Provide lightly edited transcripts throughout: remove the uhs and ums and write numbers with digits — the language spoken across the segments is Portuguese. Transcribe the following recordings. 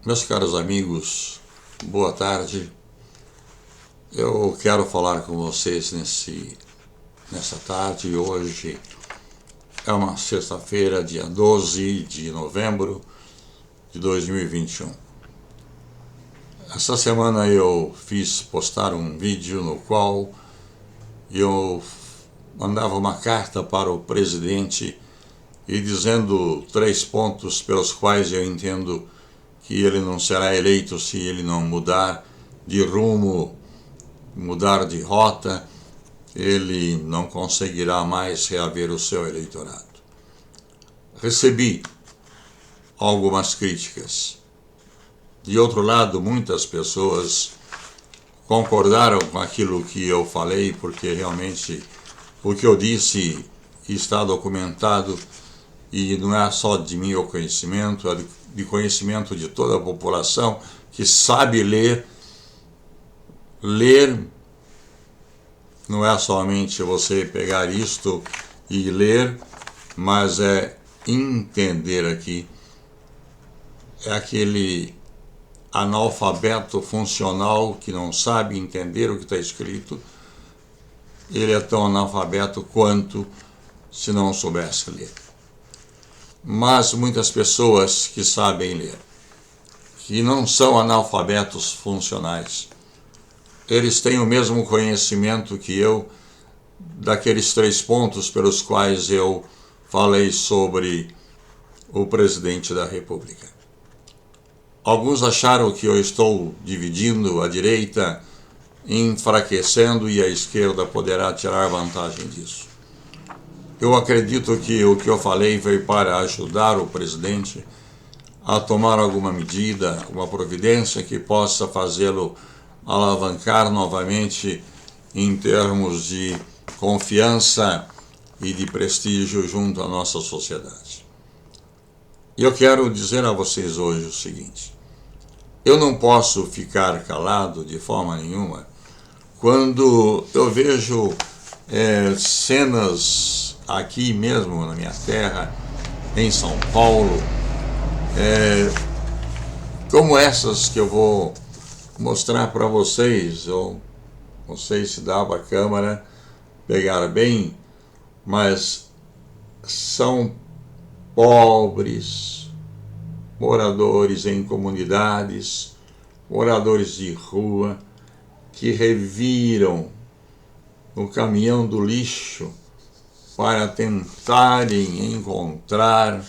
Meus caros amigos, boa tarde. Eu quero falar com vocês nessa tarde. Hoje é uma sexta-feira, dia 12 de novembro de 2021. Essa semana eu fiz postar um vídeo no qual eu mandava uma carta para o presidente e dizendo 3 pontos pelos quais eu entendo que ele não será eleito se ele não mudar de rumo, mudar de rota, ele não conseguirá mais reaver o seu eleitorado. Recebi algumas críticas. De outro lado, muitas pessoas concordaram com aquilo que eu falei, porque realmente o que eu disse está documentado e não é só de meu conhecimento, é de conhecimento de toda a população que sabe ler. Ler não é somente você pegar isto e ler, mas é entender aqui. É aquele analfabeto funcional que não sabe entender o que está escrito. Ele é tão analfabeto quanto se não soubesse ler. Mas muitas pessoas que sabem ler, que não são analfabetos funcionais, eles têm o mesmo conhecimento que eu daqueles 3 pontos pelos quais eu falei sobre o presidente da República. Alguns acharam que eu estou dividindo a direita, enfraquecendo, e a esquerda poderá tirar vantagem disso. Eu acredito que o que eu falei veio para ajudar o presidente a tomar alguma medida, uma providência que possa fazê-lo alavancar novamente em termos de confiança e de prestígio junto à nossa sociedade. E eu quero dizer a vocês hoje o seguinte: eu não posso ficar calado de forma nenhuma quando eu vejo cenas aqui mesmo na minha terra, em São Paulo, como essas que eu vou mostrar para vocês. Eu não sei se dá para a câmera pegar bem, mas são pobres, moradores em comunidades, moradores de rua, que reviram no caminhão do lixo para tentarem encontrar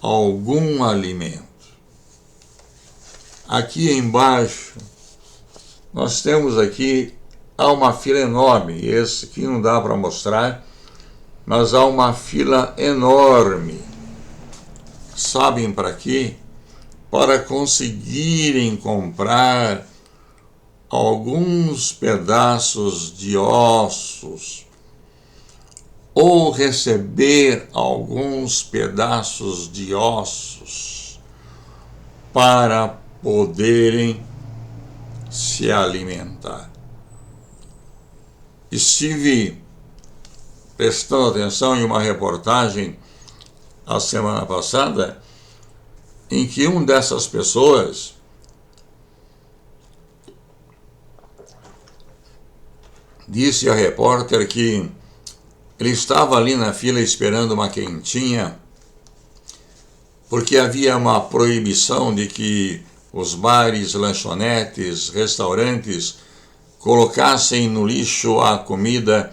algum alimento. Aqui embaixo, nós temos aqui, há uma fila enorme. Esse aqui não dá para mostrar, mas há uma fila enorme. Sabem para quê? Para conseguirem comprar alguns pedaços de ossos ou receber alguns pedaços de ossos para poderem se alimentar. Estive prestando atenção em uma reportagem a semana passada em que uma dessas pessoas disse à repórter que ele estava ali na fila esperando uma quentinha porque havia uma proibição de que os bares, lanchonetes, restaurantes colocassem no lixo a comida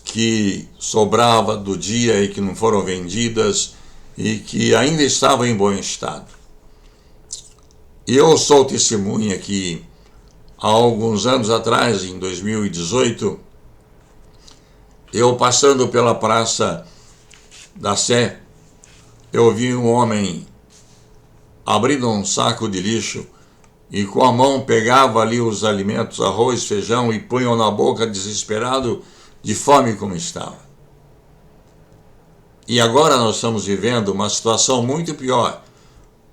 que sobrava do dia e que não foram vendidas e que ainda estava em bom estado. E eu sou testemunha que há alguns anos atrás, em 2018, eu passando pela Praça da Sé, eu vi um homem abrindo um saco de lixo e com a mão pegava ali os alimentos, arroz, feijão, e punha na boca desesperado de fome como estava. E agora nós estamos vivendo uma situação muito pior,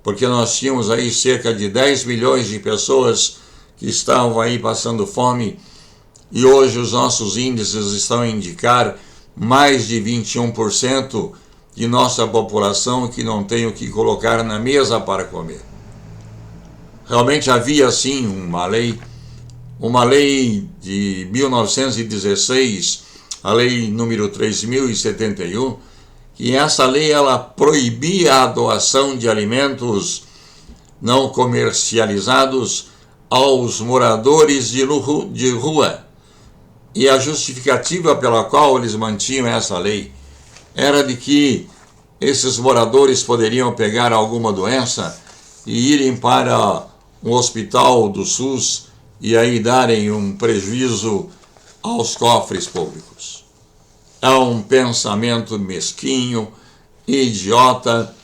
porque nós tínhamos aí cerca de 10 milhões de pessoas que estavam aí passando fome, e hoje os nossos índices estão a indicar mais de 21% de nossa população que não tem o que colocar na mesa para comer. realmente havia sim uma lei de 1916, a lei número 3071, que essa lei ela proibia a doação de alimentos não comercializados aos moradores de rua. E a justificativa pela qual eles mantinham essa lei era de que esses moradores poderiam pegar alguma doença e irem para um hospital do SUS e aí darem um prejuízo aos cofres públicos. É um pensamento mesquinho, idiota,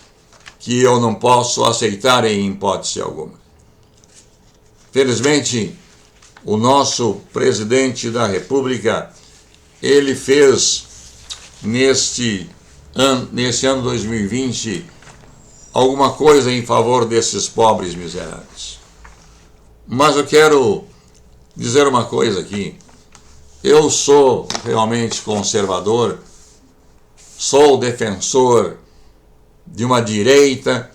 que eu não posso aceitar em hipótese alguma. Felizmente, o nosso presidente da República, ele fez nesse ano 2020 alguma coisa em favor desses pobres miseráveis. Mas eu quero dizer uma coisa aqui. Eu sou realmente conservador, sou defensor de uma direita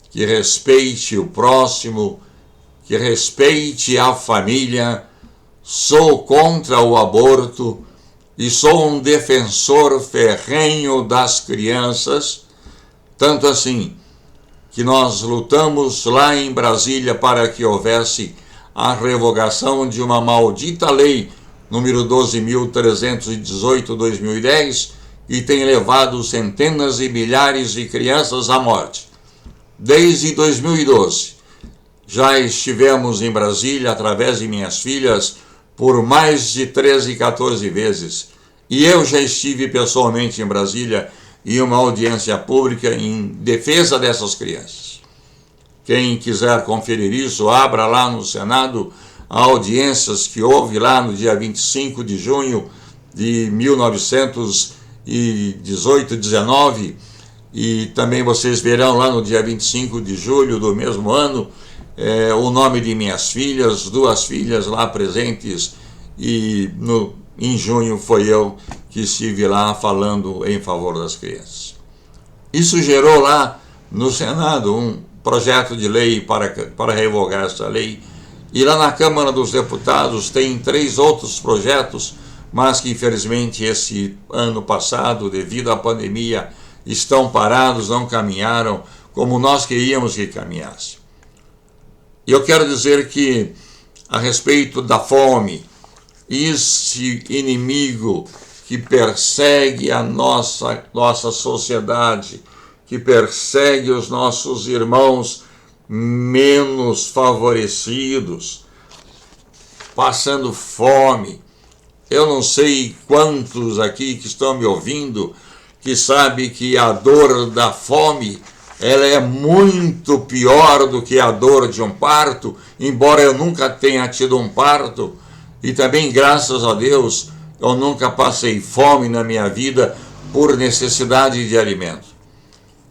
que respeite o próximo, que respeite a família, sou contra o aborto e sou um defensor ferrenho das crianças, tanto assim que nós lutamos lá em Brasília para que houvesse a revogação de uma maldita lei número 12.318/2010, que tem levado centenas e milhares de crianças à morte. Desde 2012, já estivemos em Brasília, através de minhas filhas, por mais de 13, 14 vezes. E eu já estive pessoalmente em Brasília em uma audiência pública em defesa dessas crianças. Quem quiser conferir isso, abra lá no Senado audiências que houve lá no dia 25 de junho de 1918, 19, e também vocês verão lá no dia 25 de julho do mesmo ano o nome de minhas filhas, 2 filhas lá presentes, e em junho foi eu que estive lá falando em favor das crianças. Isso gerou lá no Senado um projeto de lei para revogar essa lei, e lá na Câmara dos Deputados tem 3 outros projetos, mas que infelizmente esse ano passado, devido à pandemia, estão parados, não caminharam como nós queríamos que caminhasse. E eu quero dizer que, a respeito da fome, esse inimigo que persegue a nossa sociedade, que persegue os nossos irmãos menos favorecidos, passando fome. Eu não sei quantos aqui que estão me ouvindo que sabem que a dor da fome ela é muito pior do que a dor de um parto, embora eu nunca tenha tido um parto, e também, graças a Deus, eu nunca passei fome na minha vida por necessidade de alimento.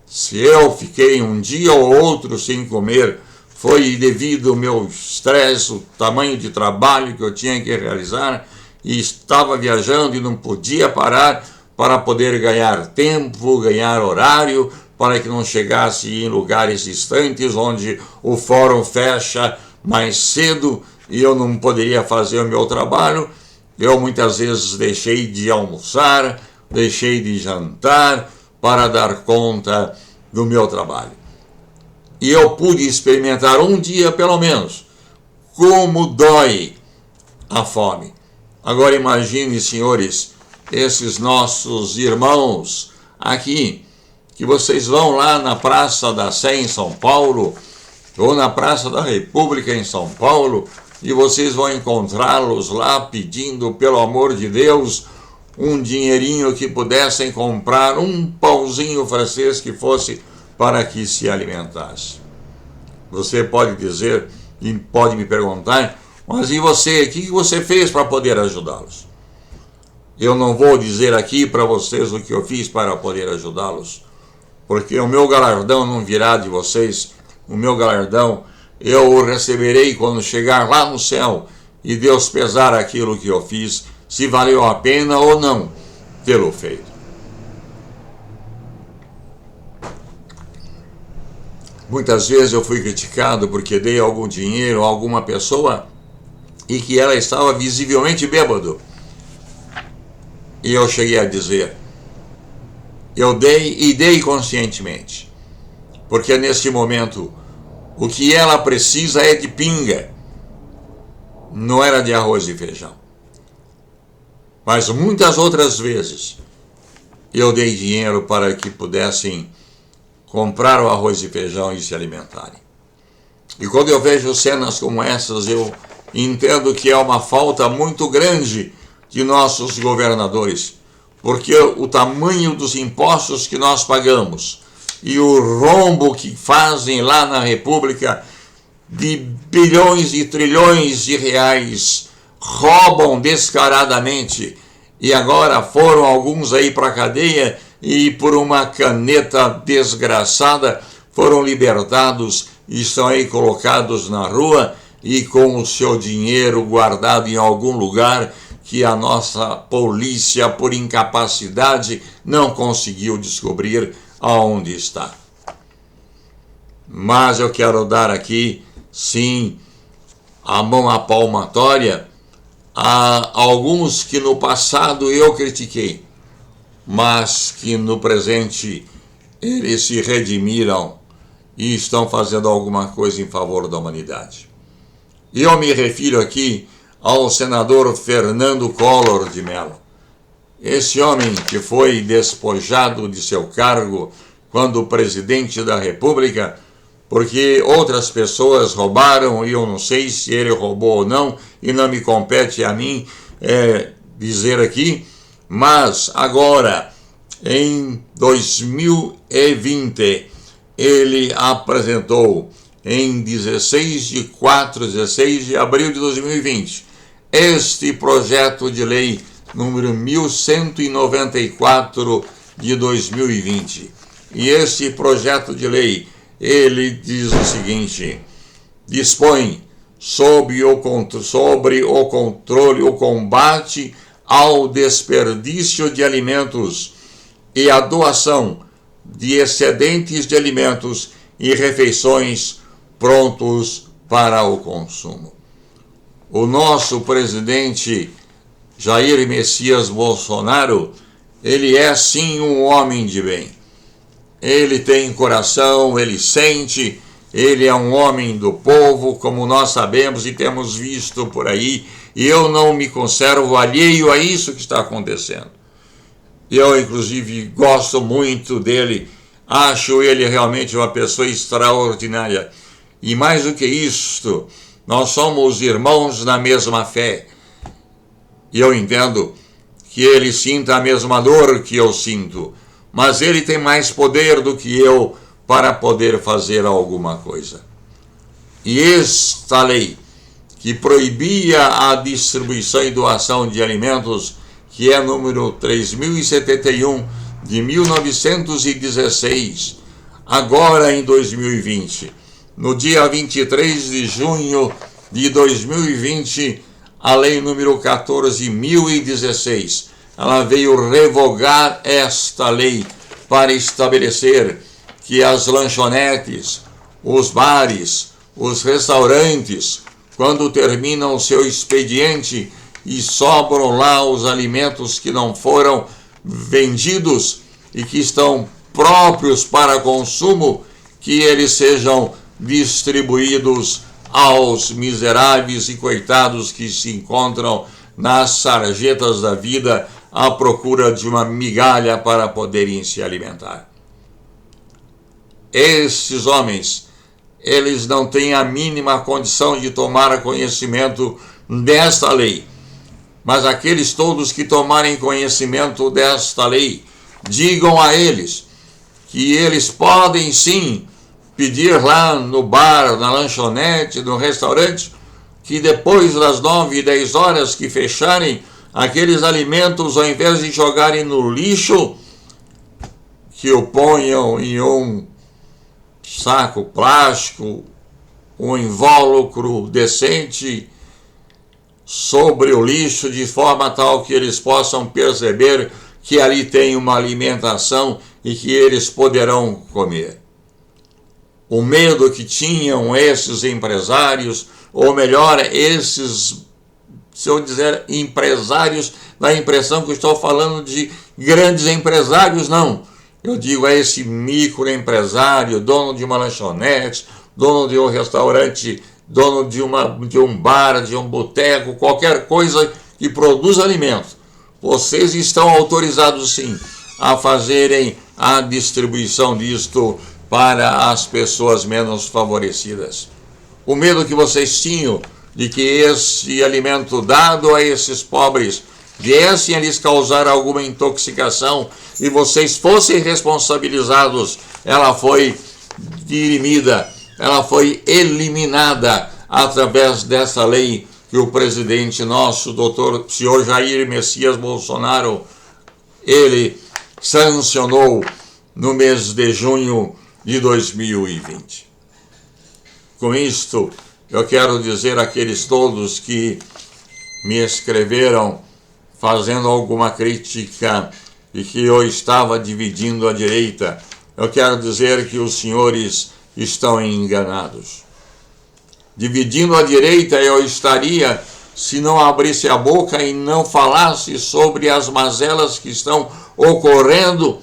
Se eu fiquei um dia ou outro sem comer, foi devido ao meu estresse, o tamanho de trabalho que eu tinha que realizar, e estava viajando e não podia parar para poder ganhar tempo, ganhar horário, para que não chegasse em lugares distantes onde o fórum fecha mais cedo e eu não poderia fazer o meu trabalho. Eu muitas vezes deixei de almoçar, deixei de jantar para dar conta do meu trabalho. E eu pude experimentar um dia, pelo menos, como dói a fome. Agora imagine, senhores, esses nossos irmãos aqui, que vocês vão lá na Praça da Sé em São Paulo, ou na Praça da República em São Paulo, e vocês vão encontrá-los lá pedindo, pelo amor de Deus, um dinheirinho que pudessem comprar um pãozinho francês que fosse para que se alimentasse. Você pode dizer e pode me perguntar, mas e você, o que você fez para poder ajudá-los? Eu não vou dizer aqui para vocês o que eu fiz para poder ajudá-los, porque o meu galardão não virá de vocês. O meu galardão eu o receberei quando chegar lá no céu e Deus pesar aquilo que eu fiz, se valeu a pena ou não tê-lo feito. Muitas vezes eu fui criticado porque dei algum dinheiro a alguma pessoa e que ela estava visivelmente bêbado. E eu cheguei a dizer, eu dei e dei conscientemente, porque neste momento o que ela precisa é de pinga, não era de arroz e feijão. Mas muitas outras vezes eu dei dinheiro para que pudessem comprar o arroz e feijão e se alimentarem. E quando eu vejo cenas como essas, eu entendo que é uma falta muito grande de nossos governadores, porque o tamanho dos impostos que nós pagamos e o rombo que fazem lá na República de bilhões e trilhões de reais, roubam descaradamente, e agora foram alguns aí para a cadeia e por uma caneta desgraçada foram libertados e estão aí colocados na rua e com o seu dinheiro guardado em algum lugar que a nossa polícia, por incapacidade, não conseguiu descobrir aonde está. Mas eu quero dar aqui, sim, a mão à palmatória a alguns que no passado eu critiquei, mas que no presente eles se redimiram e estão fazendo alguma coisa em favor da humanidade. E eu me refiro aqui ao senador Fernando Collor de Mello. Esse homem que foi despojado de seu cargo quando presidente da República, porque outras pessoas roubaram, e eu não sei se ele roubou ou não, e não me compete a mim dizer aqui, mas agora, em 2020, ele apresentou, em 16 de abril de 2020, este projeto de lei número 1194 de 2020. E esse projeto de lei, ele diz o seguinte: dispõe sobre o controle, o combate ao desperdício de alimentos e a doação de excedentes de alimentos e refeições prontos para o consumo. O nosso presidente Jair Messias Bolsonaro, ele é sim um homem de bem. Ele tem coração, ele sente, ele é um homem do povo, como nós sabemos e temos visto por aí, e eu não me conservo alheio a isso que está acontecendo. Eu, inclusive, gosto muito dele, acho ele realmente uma pessoa extraordinária. E mais do que isto, nós somos irmãos na mesma fé. E eu entendo que ele sinta a mesma dor que eu sinto, mas ele tem mais poder do que eu para poder fazer alguma coisa. E esta lei que proibia a distribuição e doação de alimentos, que é número 3071 de 1916, agora em 2020, no dia 23 de junho de 2020, a lei número 14.016, ela veio revogar esta lei para estabelecer que as lanchonetes, os bares, os restaurantes, quando terminam o seu expediente e sobram lá os alimentos que não foram vendidos e que estão próprios para consumo, que eles sejam distribuídos aos miseráveis e coitados que se encontram nas sarjetas da vida à procura de uma migalha para poderem se alimentar. Esses homens, eles não têm a mínima condição de tomar conhecimento desta lei. Mas aqueles todos que tomarem conhecimento desta lei, digam a eles que eles podem sim pedir lá no bar, na lanchonete, no restaurante, que depois das 9 e 10 horas que fecharem, aqueles alimentos, ao invés de jogarem no lixo, que o ponham em um saco plástico, um invólucro decente sobre o lixo, de forma tal que eles possam perceber que ali tem uma alimentação e que eles poderão comer. o medo que tinham esses empresários, ou melhor, esses, se eu dizer empresários, dá a impressão que eu estou falando de grandes empresários, não. Eu digo a esse microempresário, dono de uma lanchonete, dono de um restaurante, dono de um bar, de um boteco, qualquer coisa que produz alimento. Vocês estão autorizados sim a fazerem a distribuição disto para as pessoas menos favorecidas. O medo que vocês tinham de que esse alimento dado a esses pobres viessem a lhes causar alguma intoxicação e vocês fossem responsabilizados, ela foi dirimida, ela foi eliminada através dessa lei que o presidente nosso, senhor Jair Messias Bolsonaro, ele sancionou no mês de junho de 2020. Com isto, eu quero dizer àqueles todos que me escreveram fazendo alguma crítica e que eu estava dividindo a direita, eu quero dizer que os senhores estão enganados. Dividindo a direita eu estaria se não abrisse a boca e não falasse sobre as mazelas que estão ocorrendo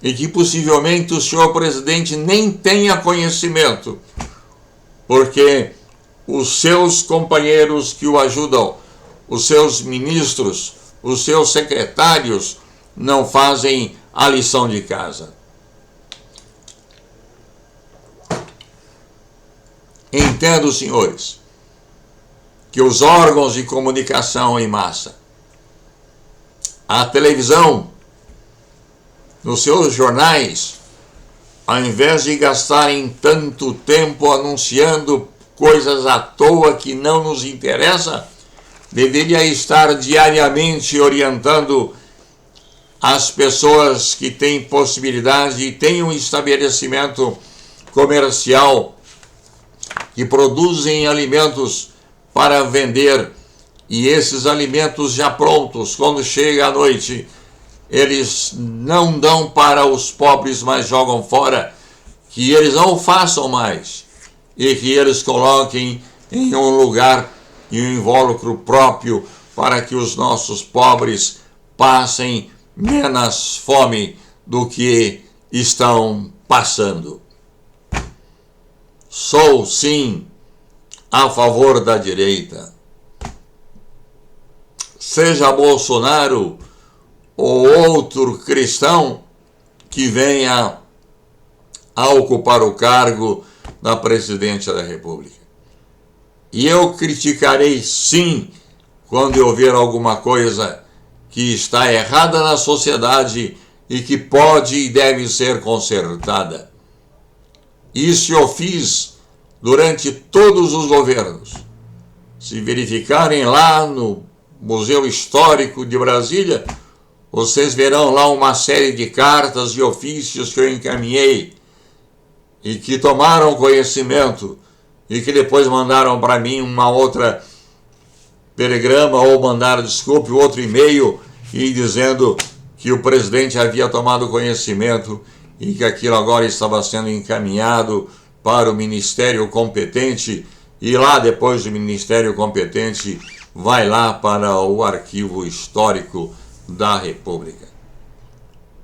e que possivelmente o senhor presidente nem tenha conhecimento, porque os seus companheiros que o ajudam, os seus ministros, os seus secretários, não fazem a lição de casa. Entendo, senhores, que os órgãos de comunicação em massa, a televisão, nos seus jornais, ao invés de gastarem tanto tempo anunciando coisas à toa que não nos interessa, deveria estar diariamente orientando as pessoas que têm possibilidade e têm um estabelecimento comercial que produzem alimentos para vender, e esses alimentos já prontos, quando chega à noite, eles não dão para os pobres, mas jogam fora, que eles não o façam mais e que eles coloquem em um lugar e um invólucro próprio para que os nossos pobres passem menos fome do que estão passando. Sou, sim, a favor da direita. Seja Bolsonaro ou outro cristão que venha a ocupar o cargo da presidência da República. E eu criticarei, sim, quando eu ver alguma coisa que está errada na sociedade e que pode e deve ser consertada. Isso eu fiz durante todos os governos. Se verificarem lá no Museu Histórico de Brasília, vocês verão lá uma série de cartas e ofícios que eu encaminhei e que tomaram conhecimento e que depois mandaram para mim uma outra telegrama ou mandaram, desculpe, outro e-mail e dizendo que o presidente havia tomado conhecimento e que aquilo agora estava sendo encaminhado para o ministério competente e lá depois do ministério competente vai lá para o arquivo histórico da República.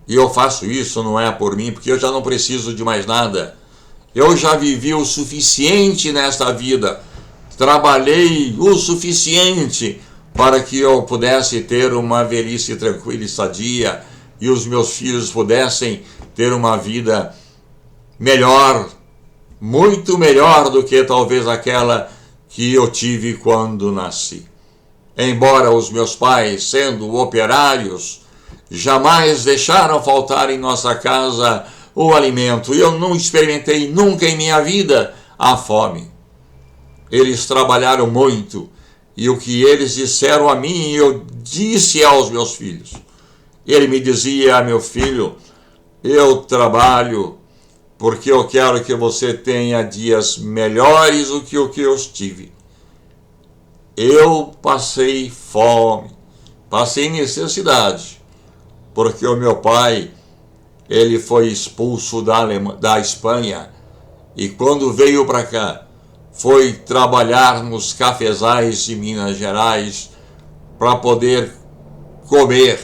E eu faço isso não é por mim, porque eu já não preciso de mais nada. Eu já vivi o suficiente nesta vida, trabalhei o suficiente para que eu pudesse ter uma velhice tranquila e sadia e os meus filhos pudessem ter uma vida melhor, muito melhor do que talvez aquela que eu tive quando nasci. Embora os meus pais, sendo operários, jamais deixaram faltar em nossa casa o alimento. Eu não experimentei nunca em minha vida a fome. Eles trabalharam muito e o que eles disseram a mim, eu disse aos meus filhos. Ele me dizia, meu filho, eu trabalho porque eu quero que você tenha dias melhores do que o que eu tive. Eu passei fome, passei necessidade, porque o meu pai, ele foi expulso da Espanha e quando veio para cá, foi trabalhar nos cafezais de Minas Gerais para poder comer.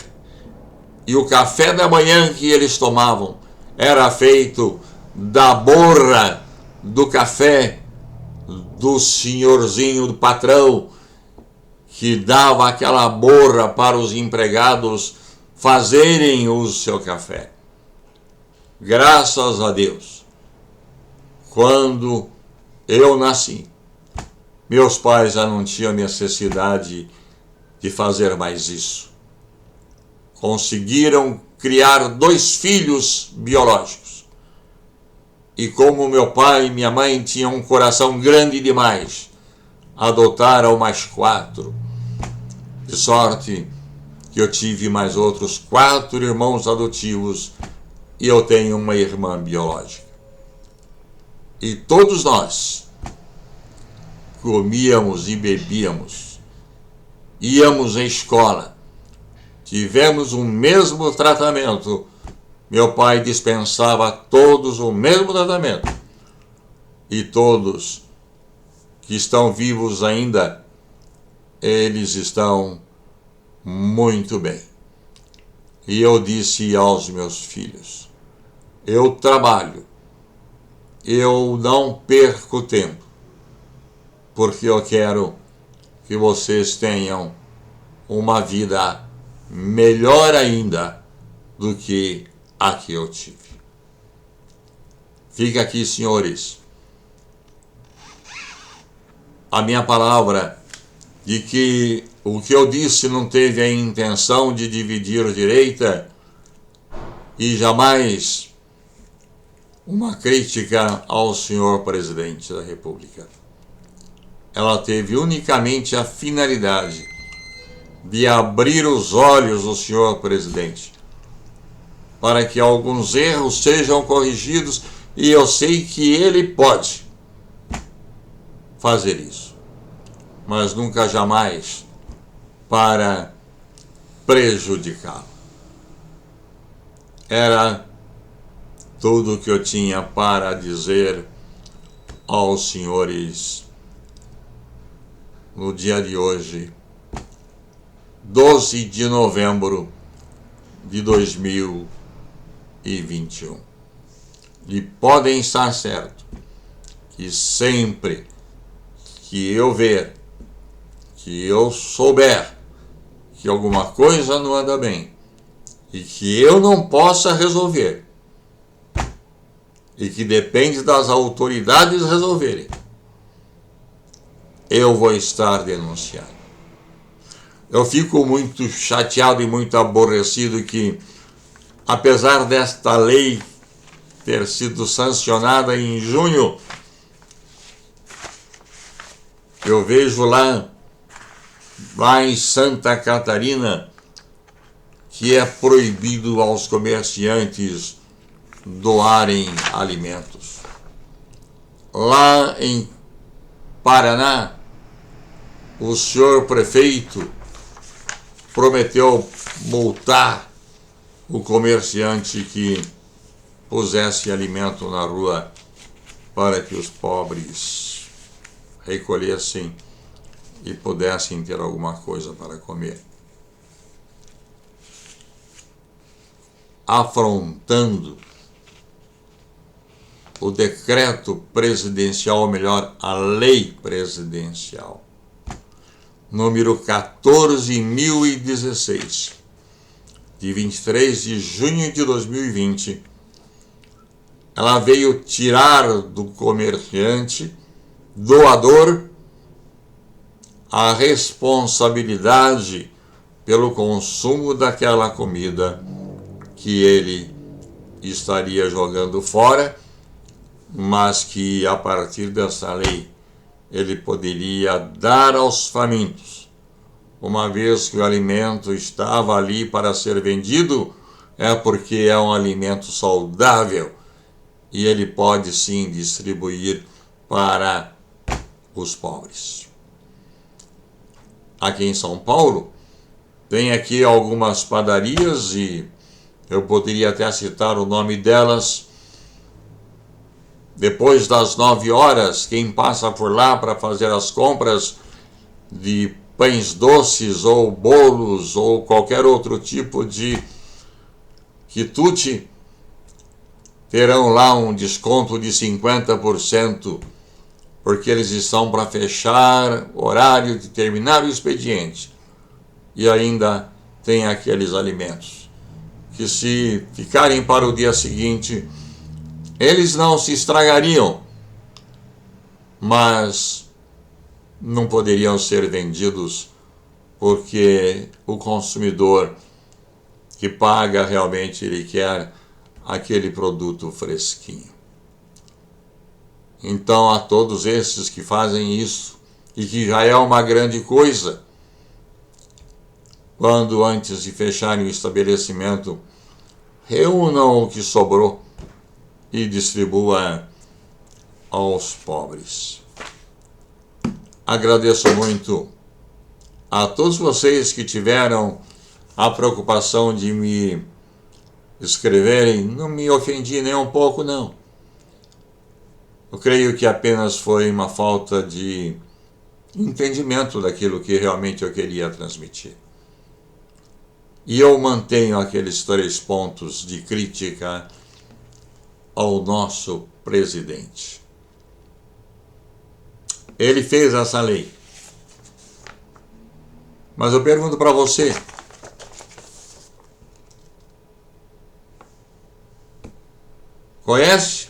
E o café da manhã que eles tomavam era feito da borra do café do senhorzinho, do patrão, que dava aquela borra para os empregados fazerem o seu café. Graças a Deus, quando eu nasci, meus pais já não tinham necessidade de fazer mais isso. Conseguiram criar 2 filhos biológicos. E como meu pai e minha mãe tinham um coração grande demais, adotaram mais 4. De sorte que eu tive mais outros 4 irmãos adotivos e eu tenho uma irmã biológica. E todos nós comíamos e bebíamos, íamos à escola, tivemos o mesmo tratamento. Meu pai dispensava a todos o mesmo tratamento. E todos que estão vivos ainda, eles estão muito bem. E eu disse aos meus filhos: eu trabalho, eu não perco tempo, porque eu quero que vocês tenham uma vida melhor ainda do que a que eu tive. Fica aqui, senhores, a minha palavra de que o que eu disse não teve a intenção de dividir direita e jamais uma crítica ao senhor presidente da República. Ela teve unicamente a finalidade de abrir os olhos do senhor presidente para que alguns erros sejam corrigidos, e eu sei que ele pode fazer isso, mas nunca jamais para prejudicá-lo. Era tudo o que eu tinha para dizer aos senhores no dia de hoje, 12 de novembro de 2021. E podem estar certos que sempre que eu ver, que eu souber que alguma coisa não anda bem e que eu não possa resolver e que depende das autoridades resolverem, eu vou estar denunciando. Eu fico muito chateado e muito aborrecido que, apesar desta lei ter sido sancionada em junho, eu vejo lá em Santa Catarina que é proibido aos comerciantes doarem alimentos. Lá em Paraná, o senhor prefeito prometeu multar o comerciante que pusesse alimento na rua para que os pobres recolhessem e pudessem ter alguma coisa para comer. Afrontando o decreto presidencial, ou melhor, a lei presidencial, número 14.016, de 23 de junho de 2020, ela veio tirar do comerciante, doador, a responsabilidade pelo consumo daquela comida que ele estaria jogando fora, mas que a partir dessa lei ele poderia dar aos famintos. Uma vez que o alimento estava ali para ser vendido, é porque é um alimento saudável e ele pode sim distribuir para os pobres. Aqui em São Paulo, tem aqui algumas padarias e eu poderia até citar o nome delas, depois das 9 horas, quem passa por lá para fazer as compras de pães doces ou bolos ou qualquer outro tipo de quitute, terão lá um desconto de 50%, porque eles estão para fechar o horário de terminar o expediente. E ainda tem aqueles alimentos que, se ficarem para o dia seguinte, eles não se estragariam, mas não poderiam ser vendidos, porque o consumidor que paga realmente ele quer aquele produto fresquinho. Então, a todos esses que fazem isso, e que já é uma grande coisa, quando antes de fecharem o estabelecimento, reúnam o que sobrou e distribua aos pobres. Agradeço muito a todos vocês que tiveram a preocupação de me escreverem. Não me ofendi nem um pouco, não. Eu creio que apenas foi uma falta de entendimento daquilo que realmente eu queria transmitir. E eu mantenho aqueles 3 pontos de crítica ao nosso presidente. Ele fez essa lei. Mas eu pergunto para você, conhece?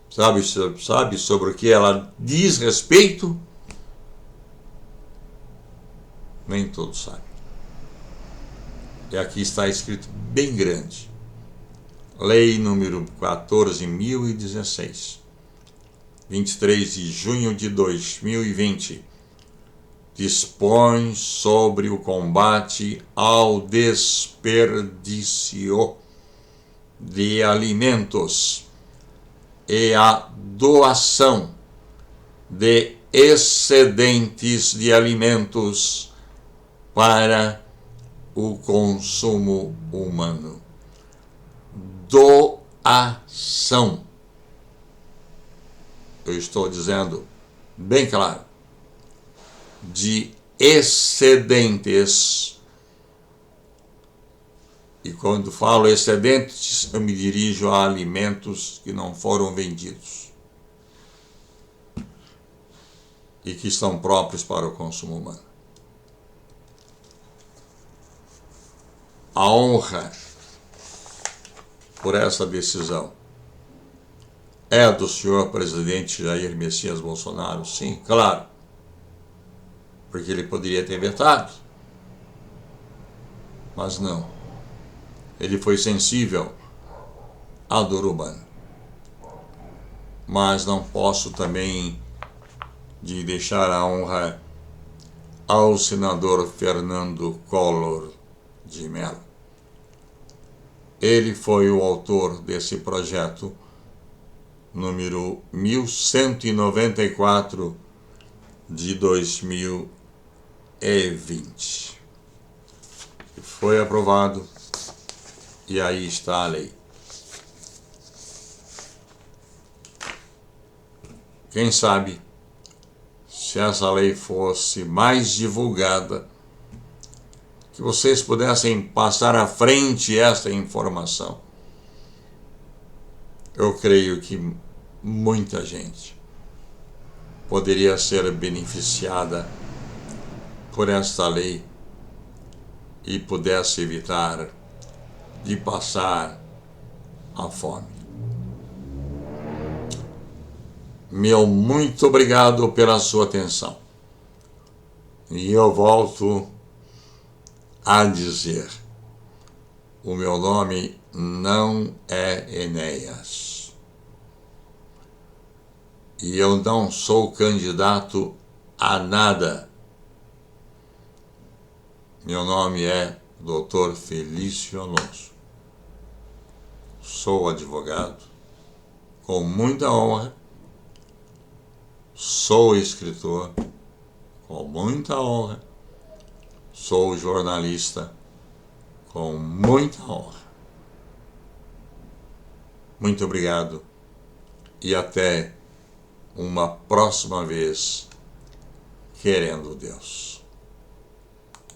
Sabe sobre o que ela diz respeito? Nem todos sabem. E aqui está escrito bem grande. Lei número 14.016, 23 de junho de 2020, dispõe sobre o combate ao desperdício de alimentos e a doação de excedentes de alimentos para o consumo humano. Doação. Eu estou dizendo bem claro, de excedentes. E quando falo excedentes, eu me dirijo a alimentos que não foram vendidos e que estão próprios para o consumo humano. A honra por essa decisão é do senhor presidente Jair Messias Bolsonaro? Sim, claro, porque ele poderia ter vetado, mas não. Ele foi sensível à dor humana. Mas não posso também de deixar a honra ao senador Fernando Collor de Mello. Ele foi o autor desse projeto número 1194 de 2020. Foi aprovado e aí está a lei. Quem sabe, se essa lei fosse mais divulgada, que vocês pudessem passar à frente esta informação. Eu creio que muita gente poderia ser beneficiada por esta lei e pudesse evitar de passar a fome. Meu muito obrigado pela sua atenção. E eu volto a dizer, o meu nome não é Enéas. E eu não sou candidato a nada. Meu nome é Dr. Felício Alonso. Sou advogado, com muita honra. Sou escritor, com muita honra. Sou jornalista, com muita honra. Muito obrigado e até uma próxima vez, querendo Deus.